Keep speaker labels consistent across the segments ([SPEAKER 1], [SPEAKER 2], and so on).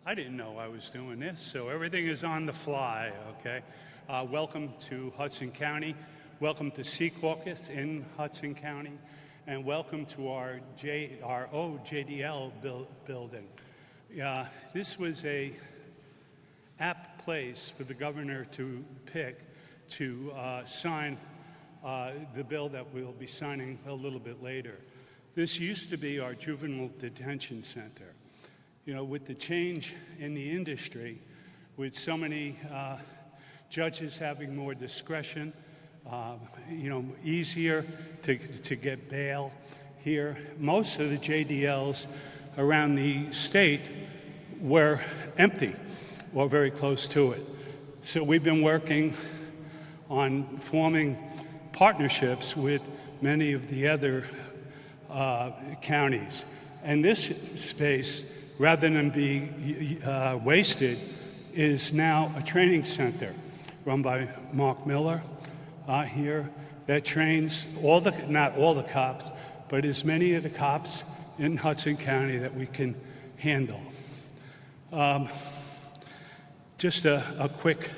[SPEAKER 1] I didn't know I was doing this, so everything is on the fly, okay? Welcome to Hudson County. Welcome to Secaucus in Hudson County. And welcome to our old JDL building. This was a apt place for the governor to pick to sign the bill that we'll be signing a little bit later. This used to be our juvenile detention center. You know, with the change in the industry, with so many judges having more discretion, easier to get bail here, most of the JDLs around the state were empty or very close to it. So we've been working on forming partnerships with many of the other counties. And this space, rather than be wasted, is now a training center run by Mark Miller here that trains not all the cops, but as many of the cops in Hudson County that we can handle. Just a quick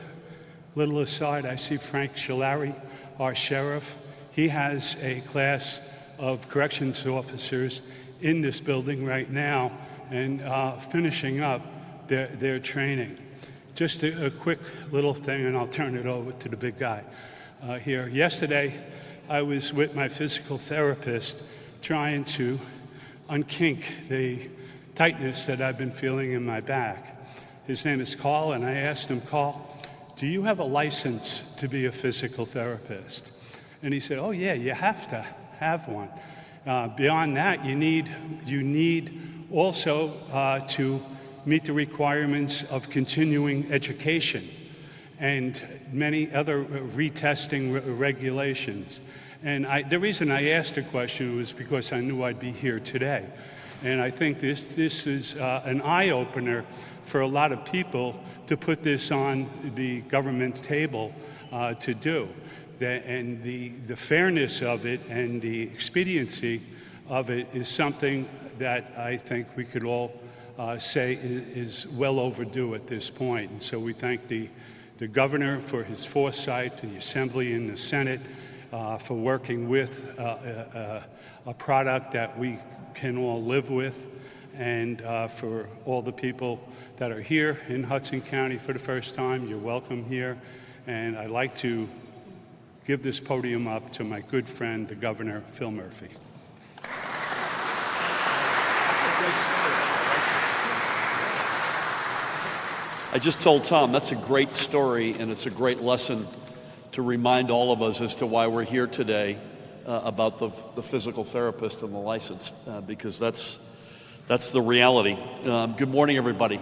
[SPEAKER 1] little aside, I see Frank Shillary, our sheriff. He has a class of corrections officers in this building right now and finishing up their training. Just a quick little thing, and I'll turn it over to the big guy here. Yesterday, I was with my physical therapist trying to unkink the tightness that I've been feeling in my back. His name is Carl, and I asked him, Carl, do you have a license to be a physical therapist? And he said, oh yeah, you have to have one. Beyond that, you need also to meet the requirements of continuing education and many other retesting regulations. And the reason I asked the question was because I knew I'd be here today. And I think this is an eye-opener for a lot of people to put this on the government's table to do. And the fairness of it and the expediency of it is something that I think we could all say is well overdue at this point. And so we thank the governor for his foresight, the Assembly and the Senate for working with a product that we can all live with, and for all the people that are here in Hudson County for the first time, you're welcome here. And I'd like to give this podium up to my good friend, the Governor, Phil Murphy.
[SPEAKER 2] I just told Tom that's a great story, and it's a great lesson to remind all of us as to why we're here today about the physical therapist and the license, because that's the reality. Good morning, everybody.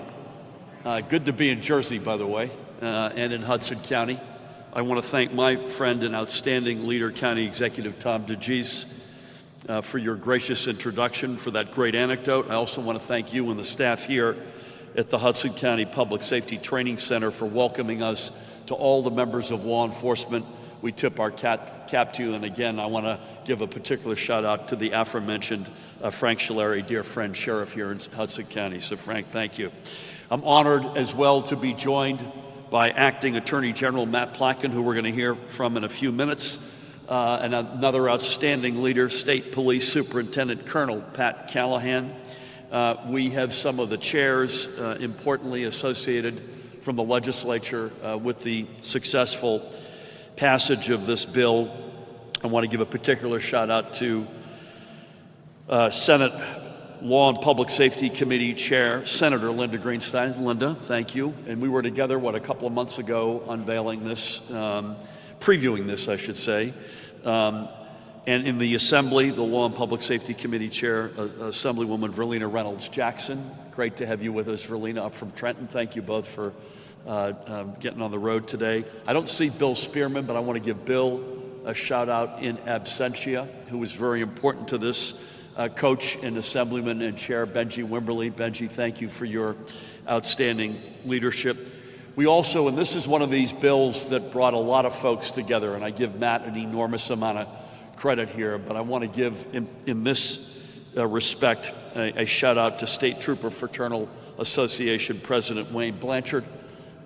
[SPEAKER 2] Good to be in Jersey, by the way, and in Hudson County. I want to thank my friend and outstanding leader, County Executive Tom DeGise, for your gracious introduction, for that great anecdote. I also want to thank you and the staff here at the Hudson County Public Safety Training Center for welcoming us. To all the members of law enforcement, we tip our cap to you. And again, I want to give a particular shout out to the aforementioned Frank Shillary, dear friend sheriff here in Hudson County. So Frank, thank you. I'm honored as well to be joined by Acting Attorney General Matt Plotkin, who we're going to hear from in a few minutes, and another outstanding leader, State Police Superintendent Colonel Pat Callahan. We have some of the chairs importantly associated from the legislature with the successful passage of this bill. I want to give a particular shout out to Senate Law and Public Safety Committee Chair, Senator Linda Greenstein. Linda, thank you. And we were together, a couple of months ago, unveiling this, previewing this, I should say. And in the Assembly, the Law and Public Safety Committee Chair, Assemblywoman Verlina Reynolds-Jackson. Great to have you with us, Verlina, up from Trenton. Thank you both for getting on the road today. I don't see Bill Spearman, but I want to give Bill a shout out in absentia, who was very important to this. Coach and Assemblyman and Chair Benji Wimberly. Benji, thank you for your outstanding leadership. We also, and this is one of these bills that brought a lot of folks together, and I give Matt an enormous amount of credit here, but I want to give, in this respect, a shout out to State Trooper Fraternal Association President Wayne Blanchard.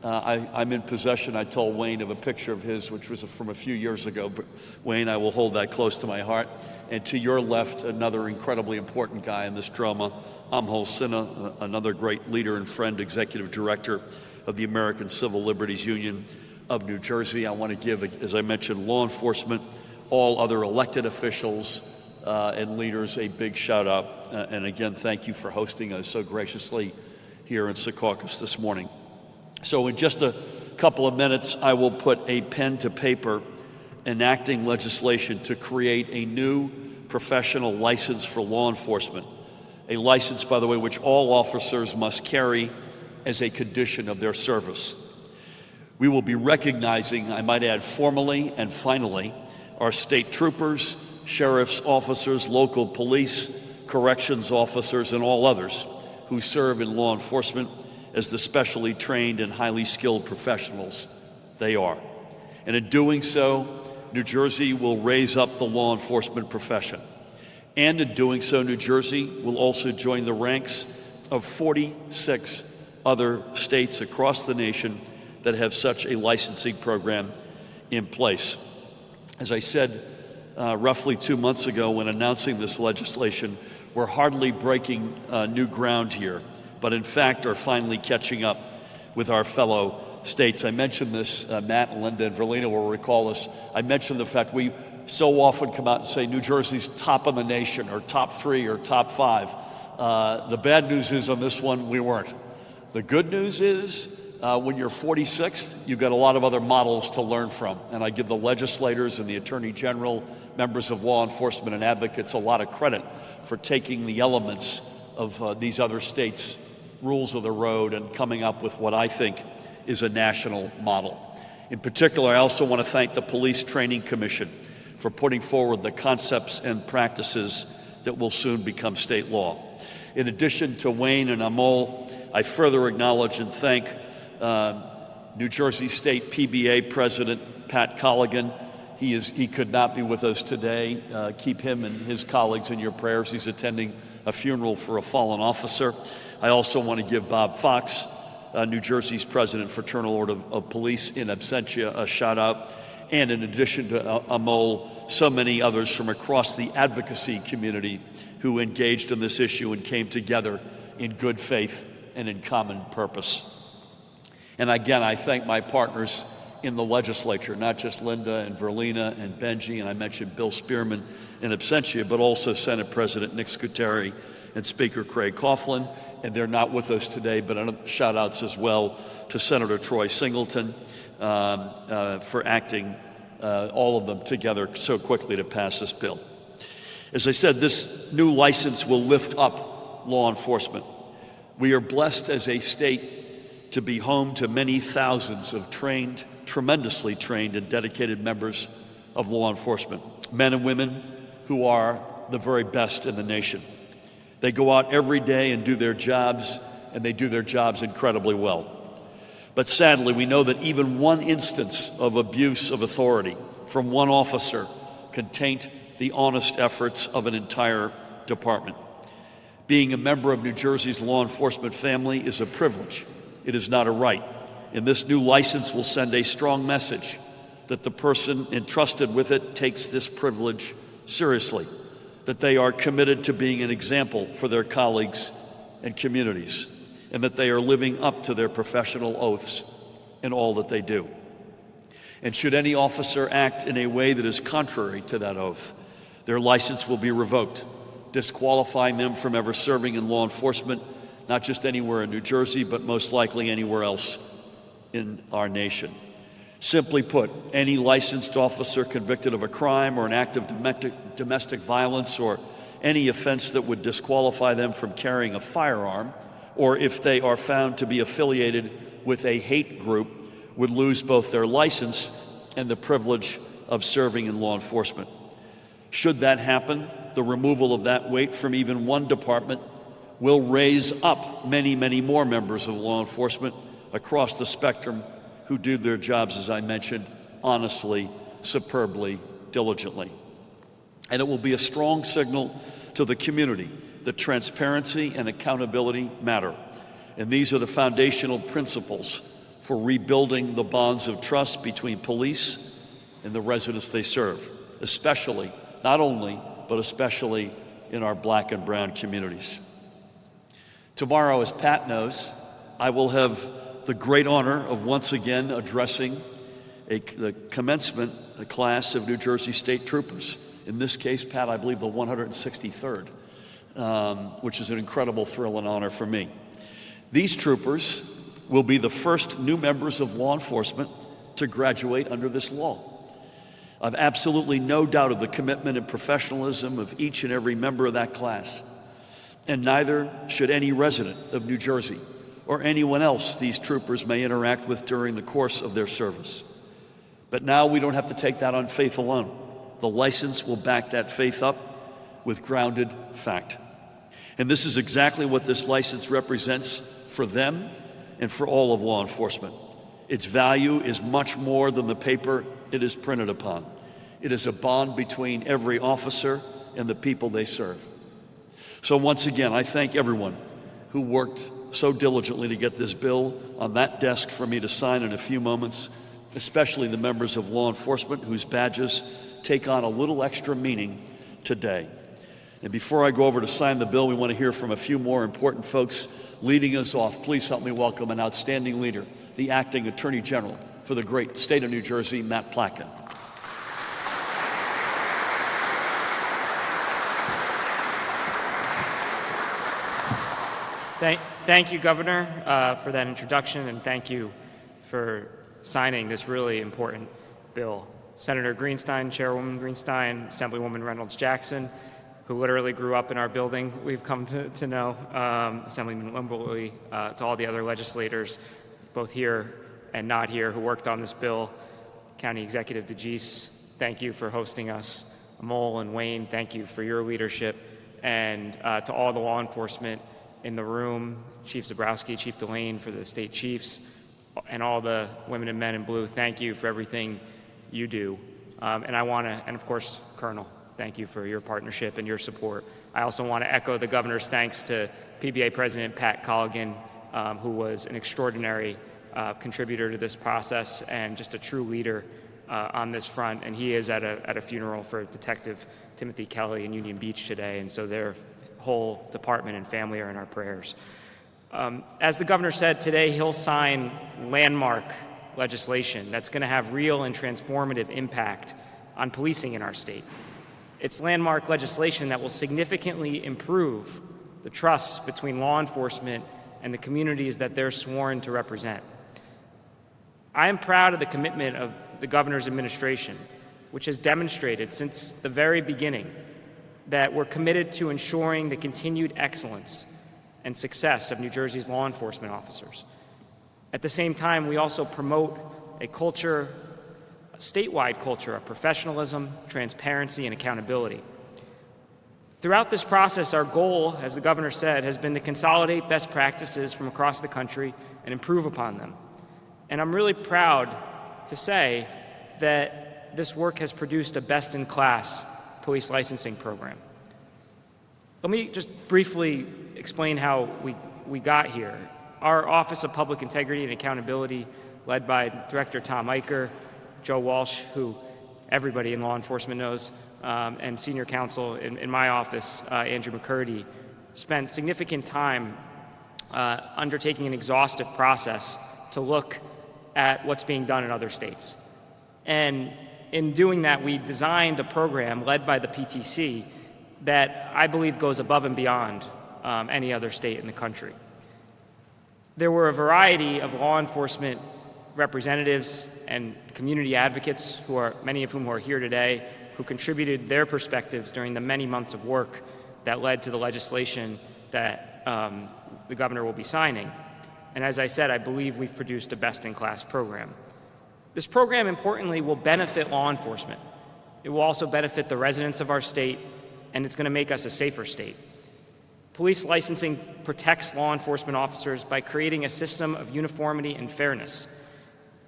[SPEAKER 2] I'm in possession, I told Wayne, of a picture of his, which was from a few years ago. But Wayne, I will hold that close to my heart. And to your left, another incredibly important guy in this drama, Amhol Sinha, another great leader and friend, Executive Director of the American Civil Liberties Union of New Jersey. I want to give, as I mentioned, law enforcement, all other elected officials and leaders a big shout out. And again, thank you for hosting us so graciously here in Secaucus this morning. So in just a couple of minutes, I will put a pen to paper enacting legislation to create a new professional license for law enforcement. A license, by the way, which all officers must carry as a condition of their service. We will be recognizing, I might add formally and finally, our state troopers, sheriff's officers, local police, corrections officers, and all others who serve in law enforcement as the specially trained and highly skilled professionals they are. And in doing so, New Jersey will raise up the law enforcement profession. And in doing so, New Jersey will also join the ranks of 46 other states across the nation that have such a licensing program in place. As I said roughly 2 months ago when announcing this legislation, we're hardly breaking new ground here, but in fact are finally catching up with our fellow states. I mentioned this, Matt and Linda and Verlina will recall this. I mentioned the fact we so often come out and say New Jersey's top in the nation, or top 3, or top 5. The bad news is on this one, we weren't. The good news is when you're 46th, you've got a lot of other models to learn from. And I give the legislators and the Attorney General, members of law enforcement and advocates a lot of credit for taking the elements of these other states' rules of the road and coming up with what I think is a national model. In particular, I also want to thank the Police Training Commission for putting forward the concepts and practices that will soon become state law. In addition to Wayne and Amol, I further acknowledge and thank New Jersey State PBA President Pat Colligan. He could not be with us today. Keep him and his colleagues in your prayers. He's attending a funeral for a fallen officer. I also want to give Bob Fox, New Jersey's President, Fraternal Order of Police in absentia, a shout out. And in addition to Amol, so many others from across the advocacy community who engaged in this issue and came together in good faith and in common purpose. And again, I thank my partners in the legislature, not just Linda and Verlina and Benji, and I mentioned Bill Spearman in absentia, but also Senate President Nick Scuteri and Speaker Craig Coughlin. And they're not with us today, but shout outs as well to Senator Troy Singleton for acting all of them together so quickly to pass this bill. As I said, this new license will lift up law enforcement. We are blessed as a state to be home to many thousands of trained, tremendously trained and dedicated members of law enforcement, men and women who are the very best in the nation. They go out every day and do their jobs, and they do their jobs incredibly well. But sadly, we know that even one instance of abuse of authority from one officer can taint the honest efforts of an entire department. Being a member of New Jersey's law enforcement family is a privilege. It is not a right. And this new license will send a strong message that the person entrusted with it takes this privilege seriously, that they are committed to being an example for their colleagues and communities, and that they are living up to their professional oaths in all that they do. And should any officer act in a way that is contrary to that oath, their license will be revoked, disqualifying them from ever serving in law enforcement, not just anywhere in New Jersey, but most likely anywhere else in our nation. Simply put, any licensed officer convicted of a crime or an act of domestic violence or any offense that would disqualify them from carrying a firearm, or if they are found to be affiliated with a hate group, would lose both their license and the privilege of serving in law enforcement. Should that happen, the removal of that weight from even one department will raise up many, many more members of law enforcement across the spectrum who do their jobs, as I mentioned, honestly, superbly, diligently. And it will be a strong signal to the community that transparency and accountability matter. And these are the foundational principles for rebuilding the bonds of trust between police and the residents they serve, especially, not only, but especially in our Black and brown communities. Tomorrow, as Pat knows, I will have the great honor of once again addressing the commencement class of New Jersey State Troopers. In this case, Pat, I believe the 163rd, which is an incredible thrill and honor for me. These troopers will be the first new members of law enforcement to graduate under this law. I've absolutely no doubt of the commitment and professionalism of each and every member of that class, and neither should any resident of New Jersey or anyone else these troopers may interact with during the course of their service. But now we don't have to take that on faith alone. The license will back that faith up with grounded fact. And this is exactly what this license represents for them and for all of law enforcement. Its value is much more than the paper it is printed upon. It is a bond between every officer and the people they serve. So once again, I thank everyone who worked so diligently to get this bill on that desk for me to sign in a few moments, especially the members of law enforcement whose badges take on a little extra meaning today. And before I go over to sign the bill, we want to hear from a few more important folks leading us off. Please help me welcome an outstanding leader, the Acting Attorney General for the great state of New Jersey, Matt Plotkin.
[SPEAKER 3] Thank you, Governor, for that introduction, and thank you for signing this really important bill. Senator Greenstein, Chairwoman Greenstein, Assemblywoman Reynolds-Jackson, who literally grew up in our building, we've come to know, Assemblyman Wimberly, to all the other legislators, both here and not here, who worked on this bill. County Executive DeGise, thank you for hosting us. Amol and Wayne, thank you for your leadership. And to all the law enforcement in the room, Chief Zabrowski, Chief Delane for the state chiefs, and all the women and men in blue, thank you for everything you do. And of course, Colonel, thank you for your partnership and your support. I also want to echo the Governor's thanks to PBA President Pat Colligan, who was an extraordinary contributor to this process and just a true leader on this front. And he is at a funeral for Detective Timothy Kelly in Union Beach today, and so their whole department and family are in our prayers. As the Governor said, today he'll sign landmark legislation that's going to have real and transformative impact on policing in our state. It's landmark legislation that will significantly improve the trust between law enforcement and the communities that they're sworn to represent. I am proud of the commitment of the Governor's administration, which has demonstrated since the very beginning that we're committed to ensuring the continued excellence and success of New Jersey's law enforcement officers. At the same time, we also promote a statewide culture of professionalism, transparency, and accountability. Throughout this process, our goal, as the Governor said, has been to consolidate best practices from across the country and improve upon them. And I'm really proud to say that this work has produced a best-in-class police licensing program. Let me just briefly explain how we got here. Our Office of Public Integrity and Accountability, led by Director Tom Eicher, Joe Walsh, who everybody in law enforcement knows, and Senior Counsel in my office, Andrew McCurdy, spent significant time undertaking an exhaustive process to look at what's being done in other states. And in doing that, we designed a program led by the PTC that I believe goes above and beyond any other state in the country. There were a variety of law enforcement representatives and community advocates, many of whom are here today, who contributed their perspectives during the many months of work that led to the legislation that the Governor will be signing. And as I said, I believe we've produced a best-in-class program. This program, importantly, will benefit law enforcement. It will also benefit the residents of our state, and it's going to make us a safer state. Police licensing protects law enforcement officers by creating a system of uniformity and fairness,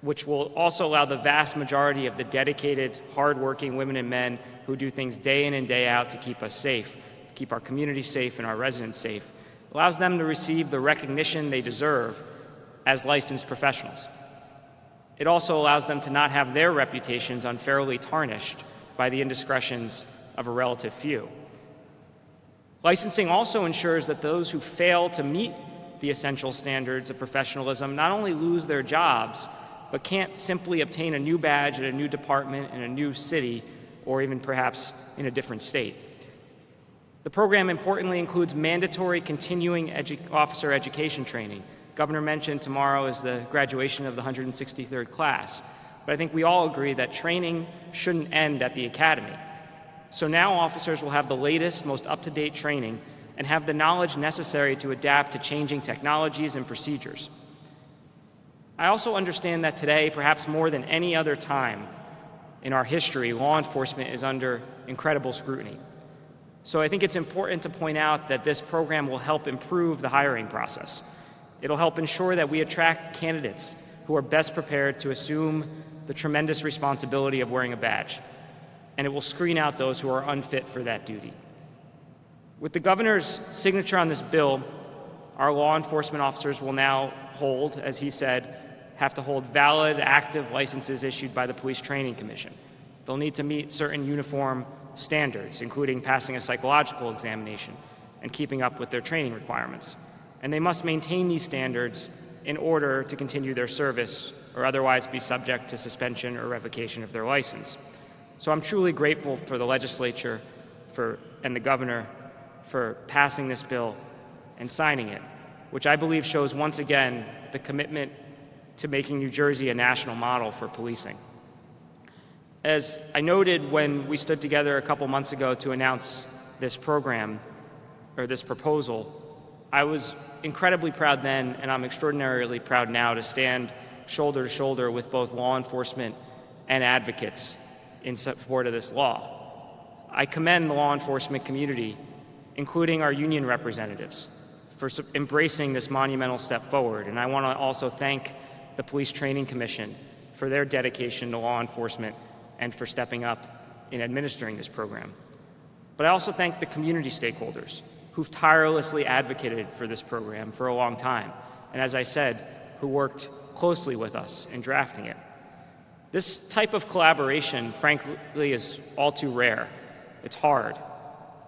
[SPEAKER 3] which will also allow the vast majority of the dedicated, hardworking women and men who do things day in and day out to keep us safe, to keep our community safe and our residents safe, allows them to receive the recognition they deserve as licensed professionals. It also allows them to not have their reputations unfairly tarnished by the indiscretions of a relative few. Licensing also ensures that those who fail to meet the essential standards of professionalism not only lose their jobs, but can't simply obtain a new badge at a new department in a new city or even perhaps in a different state. The program importantly includes mandatory continuing officer education training. Governor mentioned tomorrow is the graduation of the 163rd class, but I think we all agree that training shouldn't end at the academy. So now officers will have the latest, most up-to-date training and have the knowledge necessary to adapt to changing technologies and procedures. I also understand that today, perhaps more than any other time in our history, law enforcement is under incredible scrutiny. So I think it's important to point out that this program will help improve the hiring process. It'll help ensure that we attract candidates who are best prepared to assume the tremendous responsibility of wearing a badge, and it will screen out those who are unfit for that duty. With the governor's signature on this bill, our law enforcement officers will now hold, as he said, have to hold valid, active licenses issued by the Police Training Commission. They'll need to meet certain uniform standards, including passing a psychological examination and keeping up with their training requirements. And they must maintain these standards in order to continue their service or otherwise be subject to suspension or revocation of their license. So I'm truly grateful for the legislature and the governor for passing this bill and signing it, which I believe shows once again the commitment to making New Jersey a national model for policing. As I noted when we stood together a couple months ago to announce this program, or this proposal, I was incredibly proud then, and I'm extraordinarily proud now to stand shoulder to shoulder with both law enforcement and advocates in support of this law. I commend the law enforcement community, including our union representatives, for embracing this monumental step forward. And I want to also thank the Police Training Commission for their dedication to law enforcement and for stepping up in administering this program. But I also thank the community stakeholders who've tirelessly advocated for this program for a long time, and as I said, who worked closely with us in drafting it. This type of collaboration, frankly, is all too rare. It's hard.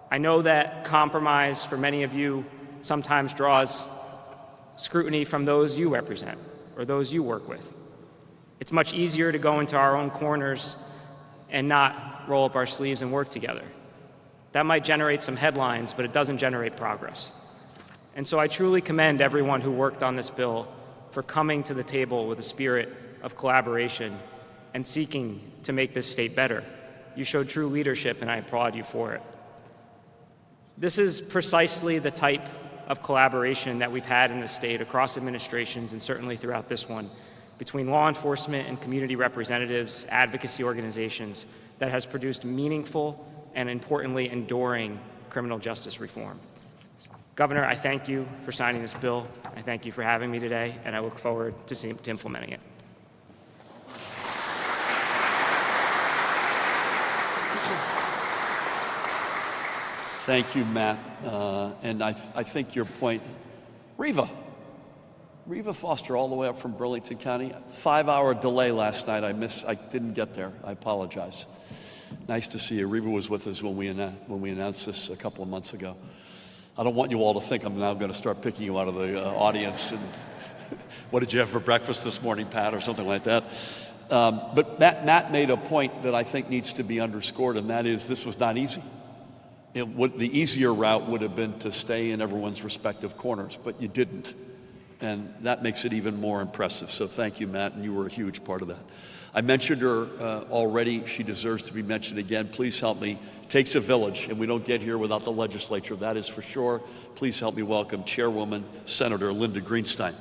[SPEAKER 3] I know that compromise for many of you sometimes draws scrutiny from those you represent or those you work with. It's much easier to go into our own corners and not roll up our sleeves and work together. That might generate some headlines, but it doesn't generate progress. And so I truly commend everyone who worked on this bill for coming to the table with a spirit of collaboration and seeking to make this state better. You showed true leadership, and I applaud you for it. This is precisely the type of collaboration that we've had in the state across administrations and certainly throughout this one between law enforcement and community representatives, advocacy organizations that has produced meaningful and importantly enduring criminal justice reform. Governor, I thank you for signing this bill. I thank you for having me today, and I look forward to implementing it.
[SPEAKER 2] Thank you, Matt. And I think your point, Reva Foster, all the way up from Burlington County. 5-hour delay last night. I didn't get there. I apologize. Nice to see you. Reva was with us when we announced this a couple of months ago. I don't want you all to think I'm now going to start picking you out of the audience. And what did you have for breakfast this morning, Pat, or something like that? But Matt made a point that I think needs to be underscored, and that is this was not easy. The easier route would have been to stay in everyone's respective corners, but you didn't. And that makes it even more impressive. So thank you, Matt, and you were a huge part of that. I mentioned her already. She deserves to be mentioned again. Please help me. It takes a village, and we don't get here without the legislature. That is for sure. Please help me welcome Chairwoman Senator Linda Greenstein.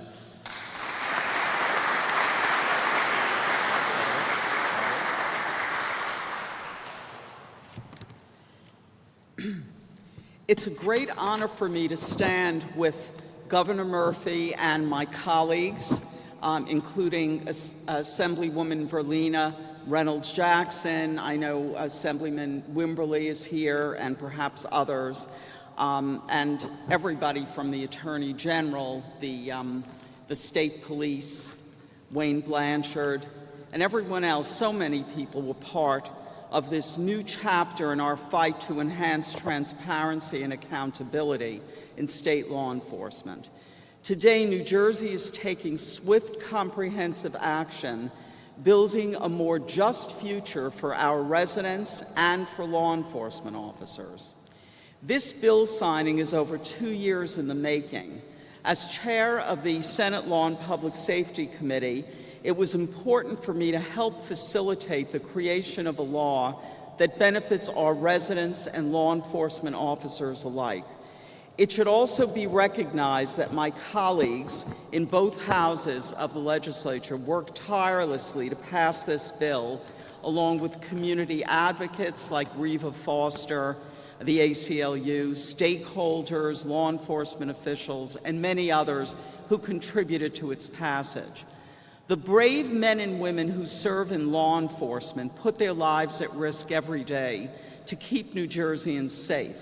[SPEAKER 4] It's a great honor for me to stand with Governor Murphy and my colleagues, including Assemblywoman Verlina Reynolds-Jackson. I know Assemblyman Wimberly is here, and perhaps others. and everybody from the Attorney General, the state police, Wayne Blanchard, and everyone else, so many people were part of this new chapter in our fight to enhance transparency and accountability in state law enforcement. Today, New Jersey is taking swift, comprehensive action, building a more just future for our residents and for law enforcement officers. This bill signing is over 2 years in the making. As chair of the Senate Law and Public Safety Committee, it was important for me to help facilitate the creation of a law that benefits our residents and law enforcement officers alike. It should also be recognized that my colleagues in both houses of the legislature worked tirelessly to pass this bill, along with community advocates like Reva Foster, the ACLU, stakeholders, law enforcement officials, and many others who contributed to its passage. The brave men and women who serve in law enforcement put their lives at risk every day to keep New Jerseyans safe.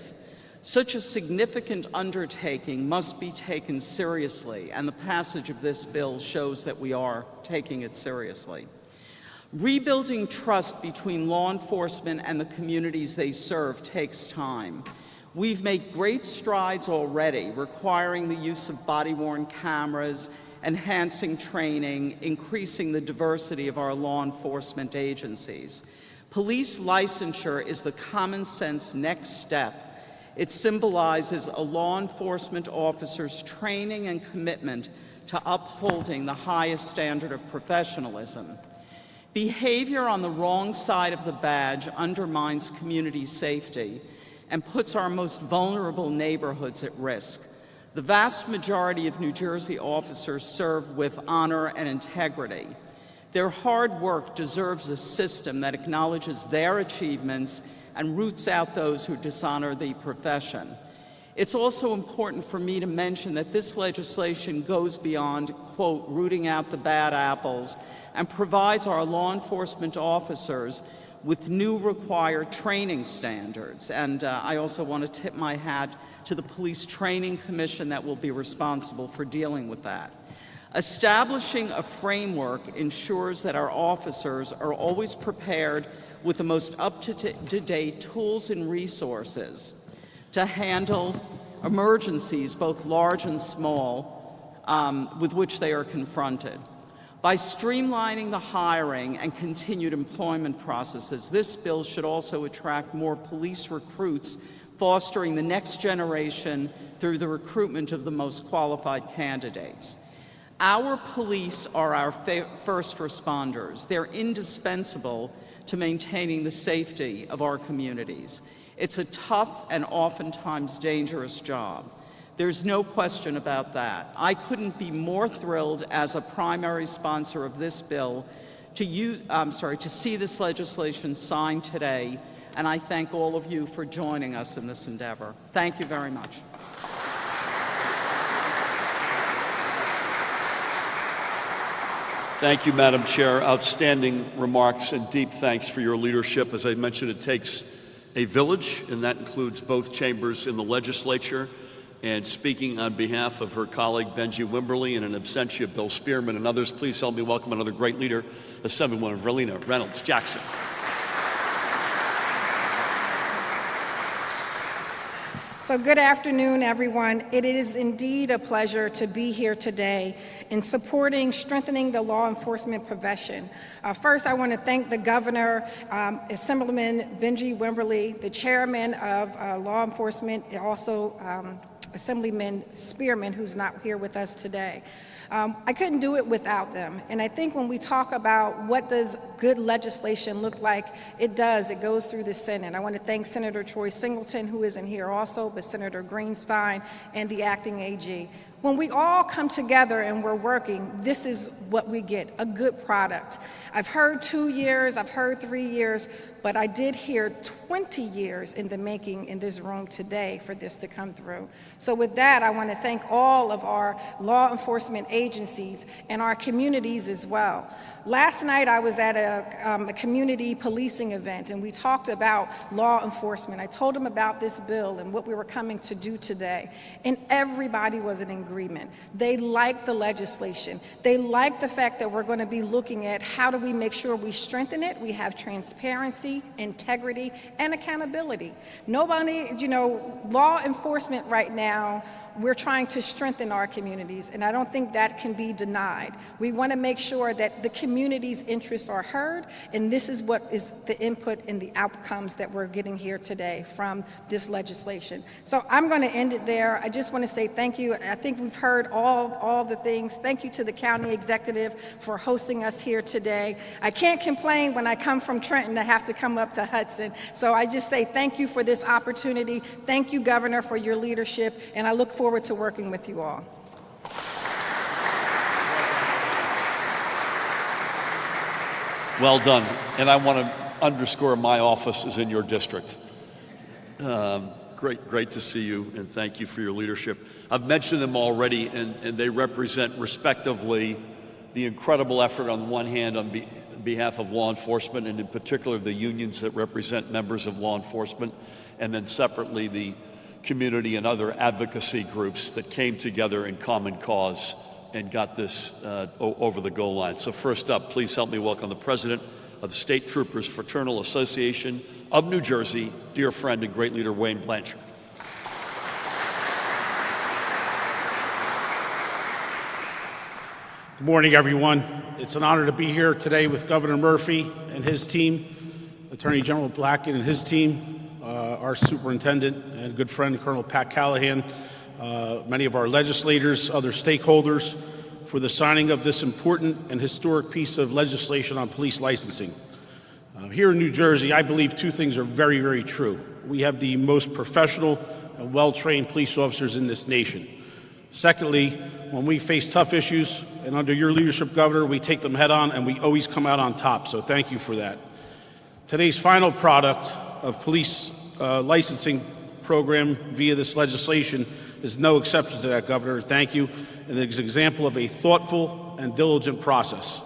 [SPEAKER 4] Such a significant undertaking must be taken seriously, and the passage of this bill shows that we are taking it seriously. Rebuilding trust between law enforcement and the communities they serve takes time. We've made great strides already, requiring the use of body-worn cameras, enhancing training, increasing the diversity of our law enforcement agencies. Police licensure is the common sense next step. It symbolizes a law enforcement officer's training and commitment to upholding the highest standard of professionalism. Behavior on the wrong side of the badge undermines community safety and puts our most vulnerable neighborhoods at risk. The vast majority of New Jersey officers serve with honor and integrity. Their hard work deserves a system that acknowledges their achievements and roots out those who dishonor the profession. It's also important for me to mention that this legislation goes beyond, quote, rooting out the bad apples, and provides our law enforcement officers with new required training standards. And I also want to tip my hat to the Police Training Commission that will be responsible for dealing with that. Establishing a framework ensures that our officers are always prepared with the most up-to-date tools and resources to handle emergencies, both large and small, with which they are confronted. By streamlining the hiring and continued employment processes, this bill should also attract more police recruits, fostering the next generation through the recruitment of the most qualified candidates. Our police are our first responders. They're indispensable to maintaining the safety of our communities. It's a tough and oftentimes dangerous job. There's no question about that. I couldn't be more thrilled as a primary sponsor of this bill to see this legislation signed today, and I thank all of you for joining us in this endeavor. Thank you very much.
[SPEAKER 2] Thank you, Madam Chair. Outstanding remarks and deep thanks for your leadership. As I mentioned, it takes a village, and that includes both chambers in the legislature. And speaking on behalf of her colleague Benji Wimberly and in absentia Bill Spearman and others, please help me welcome another great leader, Assemblywoman Verlina Reynolds Jackson.
[SPEAKER 5] So good afternoon, everyone. It is indeed a pleasure to be here today in supporting strengthening the law enforcement profession. First, I want to thank the Governor, Assemblyman Benji Wimberly, the Chairman of Law Enforcement, and also Assemblyman Spearman, who's not here with us today. I couldn't do it without them. And I think when we talk about what does good legislation look like, it does. It goes through the Senate. I want to thank Senator Troy Singleton, who isn't here also, but Senator Greenstein and the acting AG. When we all come together and we're working, this is what we get, a good product. I've heard 2 years, I've heard 3 years, but I did hear 20 years in the making in this room today for this to come through. So with that, I want to thank all of our law enforcement agencies and our communities as well. Last night I was at a a community policing event, and we talked about law enforcement. I told them about this bill and what we were coming to do today, and everybody was in agreement. They liked the legislation. They liked the fact that we're going to be looking at how do we make sure we strengthen it. We have transparency, integrity, and accountability. Nobody, law enforcement right now, we're trying to strengthen our communities, and I don't think that can be denied. We want to make sure that the community's interests are heard, and this is what is the input and the outcomes that we're getting here today from this legislation. So I'm going to end it there. I just want to say thank you. I think we've heard all the things. Thank you to the county executive for hosting us here today. I can't complain when I come from Trenton to have to come up to Hudson. So I just say thank you for this opportunity. Thank you, Governor, for your leadership, and I look forward to working with you all.
[SPEAKER 2] Well done. And I want to underscore my office is in your district. Great to see you, and thank you for your leadership. I've mentioned them already, and they represent respectively the incredible effort on the one hand on behalf of law enforcement, and in particular the unions that represent members of law enforcement, and then separately the community and other advocacy groups that came together in common cause and got this over the goal line. So first up, please help me welcome the president of the State Troopers Fraternal Association of New Jersey, dear friend and great leader Wayne Blanchard.
[SPEAKER 6] Good morning, everyone. It's an honor to be here today with Governor Murphy and his team, Attorney General Blackett and his team, our superintendent and good friend, Colonel Pat Callahan, many of our legislators, other stakeholders, for the signing of this important and historic piece of legislation on police licensing. Here in New Jersey, I believe two things are very, very true. We have the most professional and well-trained police officers in this nation. Secondly, when we face tough issues, and under your leadership, Governor, we take them head on and we always come out on top, so thank you for that. Today's final product of police licensing program via this legislation is no exception to that, Governor. Thank you, and it is an example of a thoughtful and diligent process.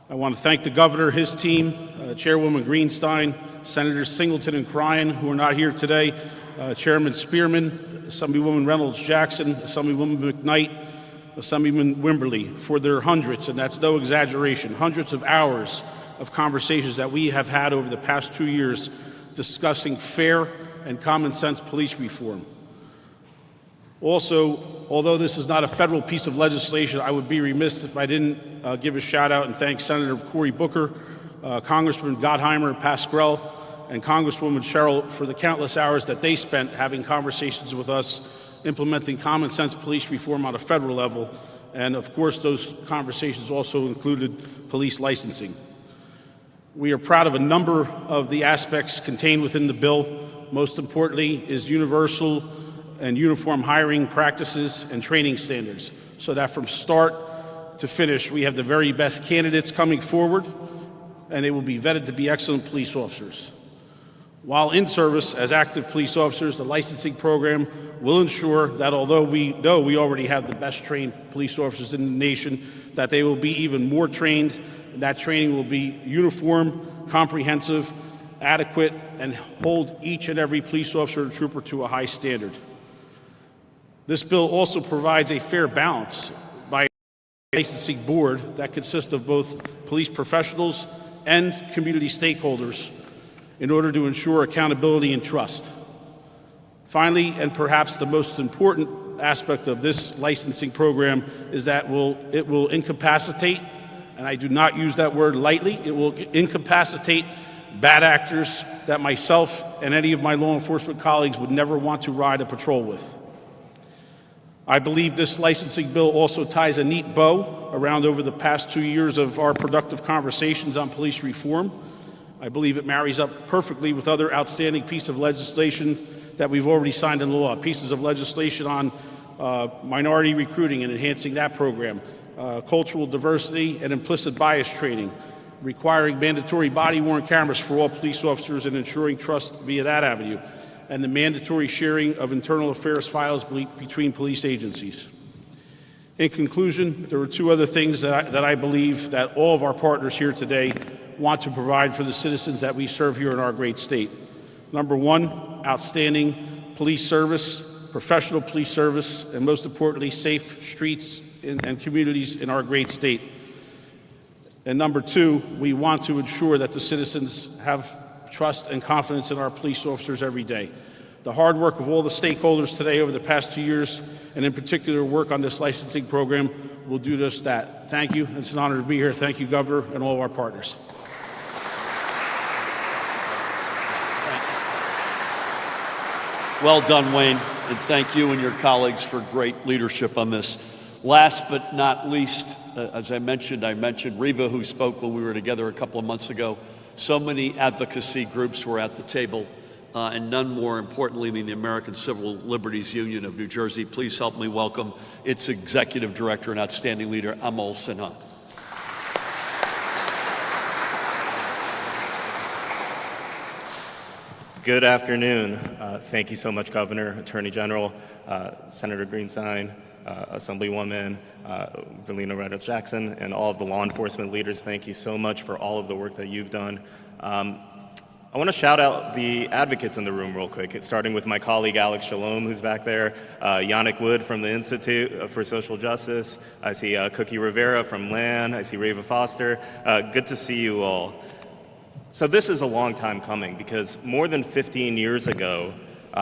[SPEAKER 6] I want to thank the Governor, his team, Chairwoman Greenstein, Senators Singleton and Cryan, who are not here today, Chairman Spearman, Assemblywoman Reynolds Jackson, Assemblywoman McKnight, Assemblyman Wimberly, for their hundreds, and that's no exaggeration, hundreds of hours of conversations that we have had over the past 2 years discussing fair and common sense police reform. Also, although this is not a federal piece of legislation, I would be remiss if I didn't give a shout out and thank Senator Cory Booker, Congressman Gottheimer, Pascrell, and Congresswoman Sherrill for the countless hours that they spent having conversations with us, implementing common sense police reform on a federal level. And of course, those conversations also included police licensing. We are proud of a number of the aspects contained within the bill. Most importantly is universal and uniform hiring practices and training standards, so that from start to finish, we have the very best candidates coming forward, and they will be vetted to be excellent police officers. While in service as active police officers, the licensing program will ensure that although we know we already have the best trained police officers in the nation, that they will be even more trained. That training will be uniform, comprehensive, adequate, and hold each and every police officer and trooper to a high standard. This bill also provides a fair balance by a licensing board that consists of both police professionals and community stakeholders in order to ensure accountability and trust. Finally, and perhaps the most important aspect of this licensing program is that it will incapacitate, and I do not use that word lightly, it will incapacitate bad actors that myself and any of my law enforcement colleagues would never want to ride a patrol with. I believe this licensing bill also ties a neat bow around over the past 2 years of our productive conversations on police reform. I believe it marries up perfectly with other outstanding pieces of legislation that we've already signed into law, pieces of legislation on minority recruiting and enhancing that program, cultural diversity and implicit bias training, requiring mandatory body-worn cameras for all police officers and ensuring trust via that avenue, and the mandatory sharing of internal affairs files between police agencies. In conclusion, there are two other things that I believe that all of our partners here today want to provide for the citizens that we serve here in our great state. Number one, outstanding police service, professional police service, and most importantly, safe streets and communities in our great state. And number two, we want to ensure that the citizens have trust and confidence in our police officers every day. The hard work of all the stakeholders today over the past 2 years, and in particular work on this licensing program, will do just that. Thank you. It's an honor to be here. Thank you, Governor, and all of our partners.
[SPEAKER 2] Well done, Wayne, and thank you and your colleagues for great leadership on this. Last but not least, as I mentioned Reva, who spoke when we were together a couple of months ago. So many advocacy groups were at the table, and none more importantly than the American Civil Liberties Union of New Jersey. Please help me welcome its Executive Director and outstanding leader, Amol Sinha.
[SPEAKER 7] Good afternoon. Thank you so much, Governor, Attorney General, Senator Greenstein, Assemblywoman Valina Reynolds Jackson, and all of the law enforcement leaders. Thank you so much for all of the work that you've done. I want to shout out the advocates in the room real quick, starting with my colleague Alex Shalom, who's back there, Yannick Wood from the Institute for Social Justice. I see Cookie Rivera from LAN. I see Reva Foster. Good to see you all. So this is a long time coming because more than 15 years ago,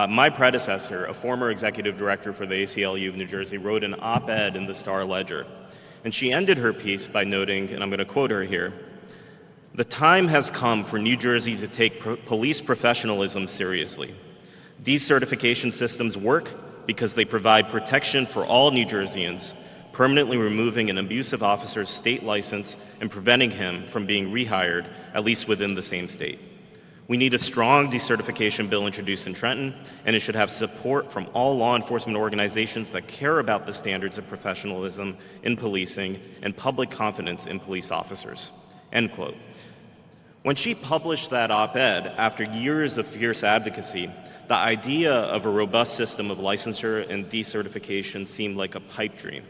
[SPEAKER 7] my predecessor, a former executive director for the ACLU of New Jersey, wrote an op-ed in the Star Ledger. And she ended her piece by noting, and I'm going to quote her here, "The time has come for New Jersey to take police professionalism seriously. Decertification systems work because they provide protection for all New Jerseyans, permanently removing an abusive officer's state license and preventing him from being rehired, at least within the same state. We need a strong decertification bill introduced in Trenton, and it should have support from all law enforcement organizations that care about the standards of professionalism in policing and public confidence in police officers." End quote. When she published that op-ed, after years of fierce advocacy, the idea of a robust system of licensure and decertification seemed like a pipe dream.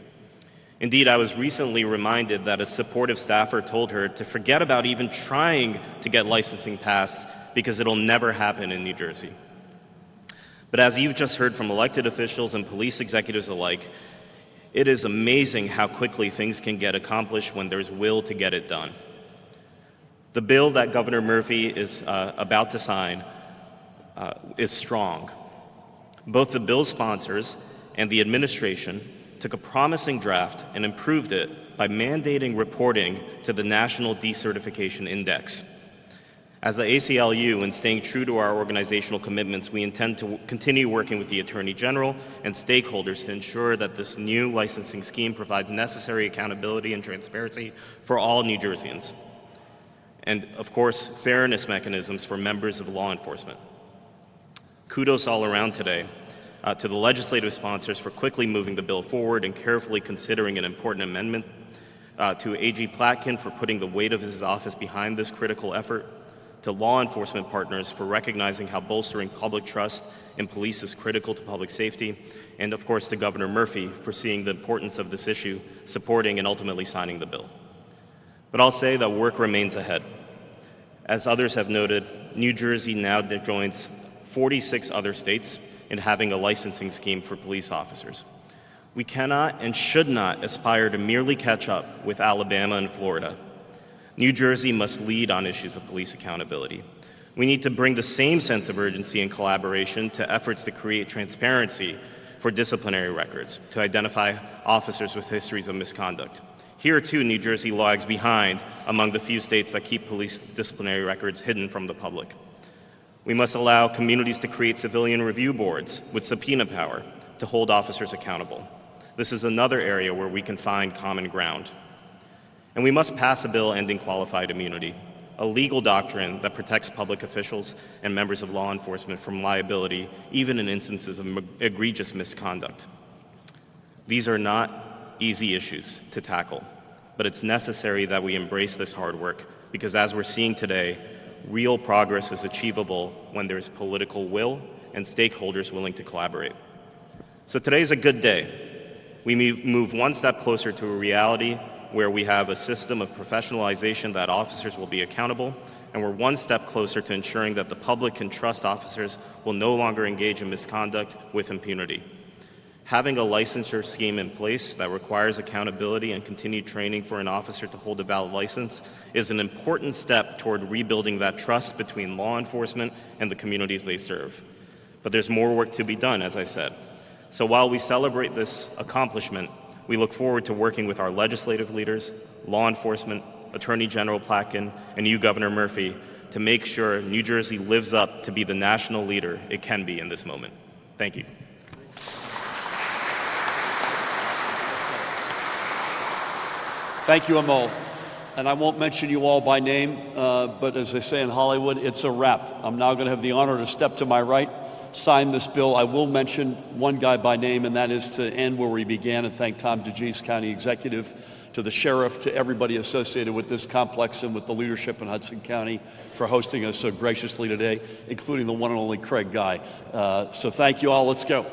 [SPEAKER 7] Indeed, I was recently reminded that a supportive staffer told her to forget about even trying to get licensing passed because it'll never happen in New Jersey. But as you've just heard from elected officials and police executives alike, it is amazing how quickly things can get accomplished when there's will to get it done. The bill that Governor Murphy is about to sign is strong. Both the bill sponsors and the administration took a promising draft and improved it by mandating reporting to the National Decertification Index. As the ACLU, and staying true to our organizational commitments, we intend to continue working with the Attorney General and stakeholders to ensure that this new licensing scheme provides necessary accountability and transparency for all New Jerseyans. And, of course, fairness mechanisms for members of law enforcement. Kudos all around today to the legislative sponsors for quickly moving the bill forward and carefully considering an important amendment, to AG Platkin for putting the weight of his office behind this critical effort, to law enforcement partners for recognizing how bolstering public trust in police is critical to public safety, and of course to Governor Murphy for seeing the importance of this issue, supporting and ultimately signing the bill. But I'll say that work remains ahead. As others have noted, New Jersey now joins 46 other states in having a licensing scheme for police officers. We cannot and should not aspire to merely catch up with Alabama and Florida. New Jersey must lead on issues of police accountability. We need to bring the same sense of urgency and collaboration to efforts to create transparency for disciplinary records, to identify officers with histories of misconduct. Here, too, New Jersey lags behind among the few states that keep police disciplinary records hidden from the public. We must allow communities to create civilian review boards with subpoena power to hold officers accountable. This is another area where we can find common ground. And we must pass a bill ending qualified immunity, a legal doctrine that protects public officials and members of law enforcement from liability, even in instances of egregious misconduct. These are not easy issues to tackle, but it's necessary that we embrace this hard work because, as we're seeing today, real progress is achievable when there's political will and stakeholders willing to collaborate. So today's a good day. We move one step closer to a reality where we have a system of professionalization that officers will be accountable, and we're one step closer to ensuring that the public can trust officers will no longer engage in misconduct with impunity. Having a licensure scheme in place that requires accountability and continued training for an officer to hold a valid license is an important step toward rebuilding that trust between law enforcement and the communities they serve. But there's more work to be done, as I said. So while we celebrate this accomplishment, we look forward to working with our legislative leaders, law enforcement, Attorney General Platkin, and you, Governor Murphy, to make sure New Jersey lives up to be the national leader it can be in this moment. Thank you.
[SPEAKER 2] Thank you, Amol. And I won't mention you all by name, but as they say in Hollywood, it's a wrap. I'm now going to have the honor to step to my right, sign this bill. I will mention one guy by name, and that is to end where we began and thank Tom DeGise, County Executive, to the Sheriff, to everybody associated with this complex and with the leadership in Hudson County for hosting us so graciously today, including the one and only Craig Guy. So thank you all. Let's go.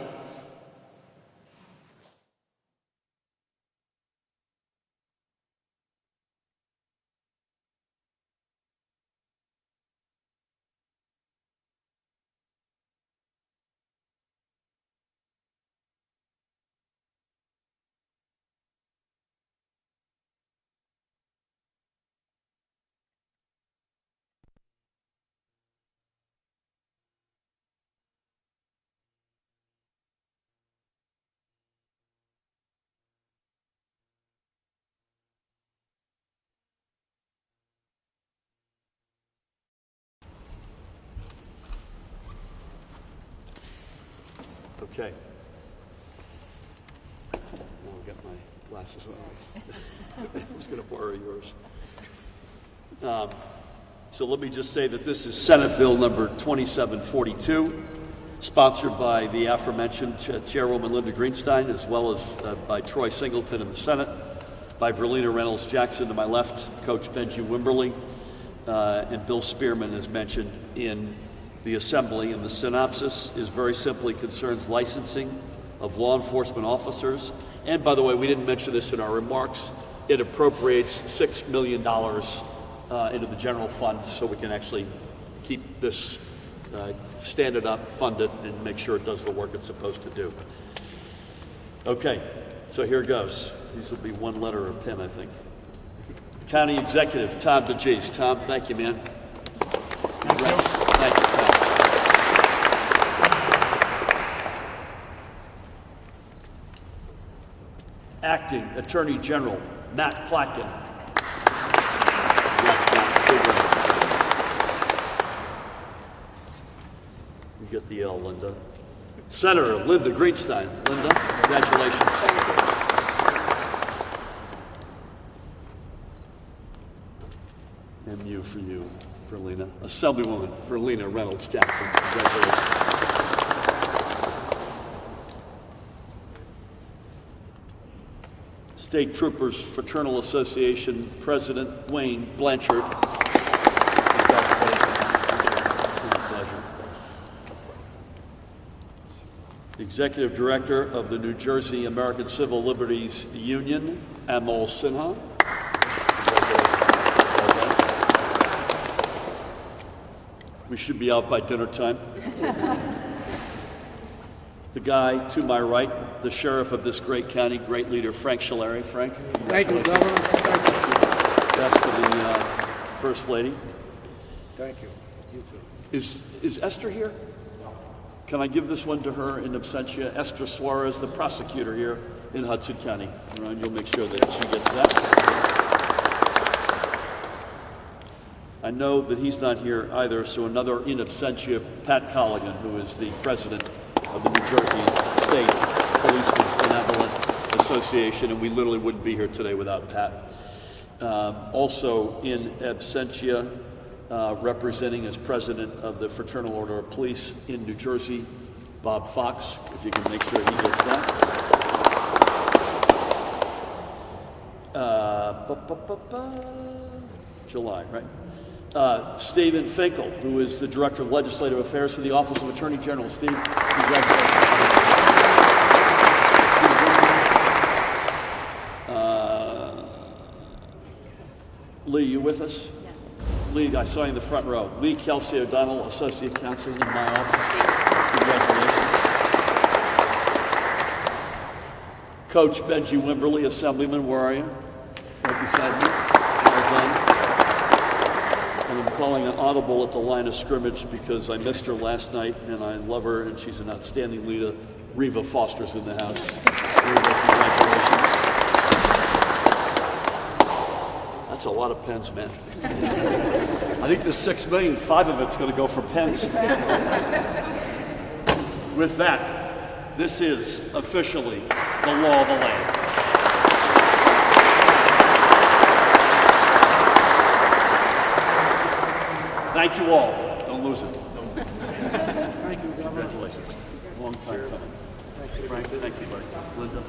[SPEAKER 2] Okay. Now I'll get my glasses on. I was going to borrow yours. So let me just say that this is Senate Bill number 2742, sponsored by the aforementioned Chairwoman Linda Greenstein, as well as by Troy Singleton in the Senate, by Verlina Reynolds Jackson to my left, Coach Benji Wimberly, and Bill Spearman, as mentioned in the Assembly. And the synopsis is very simply concerns licensing of law enforcement officers. And by the way, we didn't mention this in our remarks. It appropriates $6 million into the general fund so we can actually keep this, stand it up, fund it, and make sure it does the work it's supposed to do. Okay, so here goes. These will be one letter or pen, I think. County Executive Tom DeGise. Tom, thank you, man. Thank you, Tom. Acting Attorney General Matt Platkin. You get the L, Linda. Senator Linda Greenstein. Linda, congratulations. MU for you, Verlina. Assemblywoman Verlina Reynolds Jackson. Congratulations. State Troopers Fraternal Association President Wayne Blanchard. Executive Director of the New Jersey American Civil Liberties Union, Amol Sinha. We should be out by dinner time. The guy to my right, the sheriff of this great county, great leader, Frank Schilleri. Frank.
[SPEAKER 8] Thank you, Governor. Thank you.
[SPEAKER 2] Best to the First Lady.
[SPEAKER 8] Thank you. You too.
[SPEAKER 2] Is Esther here? Can I give this one to her in absentia? Esther Suarez, the prosecutor here in Hudson County. Ron, you'll make sure that she gets that. I know that he's not here either, so another in absentia, Pat Colligan, who is the president of the New Jersey State Policemen's Benevolent Association, and we literally wouldn't be here today without Pat. Also in absentia, representing as president of the Fraternal Order of Police in New Jersey, Bob Fox, if you can make sure he gets that. July, right? Stephen Finkel, who is the Director of Legislative Affairs for the Office of Attorney General. Steve, congratulations. Lee, you with us? Yes. Lee, I saw you in the front row. Lee Kelsey O'Donnell, Associate Counsel in my office. Congratulations. Coach Benji Wimberly, Assemblyman, where are you? Right beside me. Well done. And I'm calling an audible at the line of scrimmage because I missed her last night and I love her and she's an outstanding leader. Reva Foster's in the house. Reva, congratulations. That's a lot of pens, man. I think there's 6 million, 5 of it's going to go for pens. With that, this is officially the law of the land. Thank you all. Don't lose it.
[SPEAKER 8] Thank you, Governor.
[SPEAKER 2] Congratulations. Long time coming. Frank, thank you. Linda.